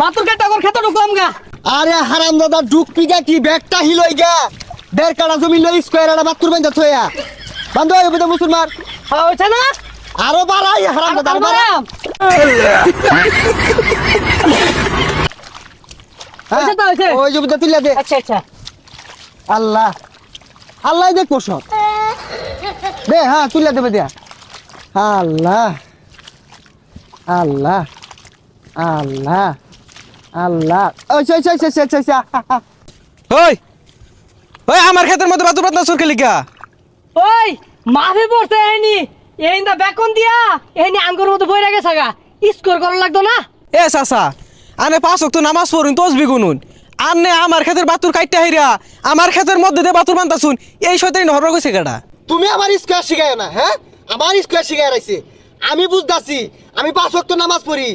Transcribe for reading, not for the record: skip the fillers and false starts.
বাতুর কাটা কর খেতে ঢুকলাম গা। আরে হারামজাদা ঢুকবি গা কি ব্যাগটা হিলই গা 1.5 কাঠা জমি লই স্কয়ার আর বাতুর বাইন্দা থইয়া বান্ধ হইব তো মুসলমান হ্যাঁ হইছে না আরো বাড়াই হারামজাদা আর বাড়া বারাম। হইছে তো হইছে। ওই জমিটা তুইলা দে আচ্ছা আচ্ছা আল্লাহ আল্লাহ দেখবো সব দে হ্যাঁ তুইলা দেবে দিয়া আল্লাহ আল্লাহ আল্লাহ আল্লাহ ওই ওই ওই ওই ওই ওই আমার ক্ষেতের মধ্যে বাতুর বাতনা সরকে লিখা ওই মাফে পড়ছে এনি এই না বেকন দিয়া এনি আঙ্গুর মতো বইরা গেছে গা স্কোর করা লাগতো না। এ চাচা আনে 5 ওয়াক্ত নামাজ পড়ুন তসবি গুনুন আনে আমার ক্ষেতের বাতুর কাইটা হাইরা আমার ক্ষেতের মধ্যে দে বাতুর বান্তাছুন এই শয়তানি নহর কইছে কেডা তুমি আমার স্কয়ার শিখায় না হ্যাঁ আমার স্কয়ার শিখায় রাখছে আমি বুঝতাছি আমি 5 ওয়াক্ত নামাজ পড়ি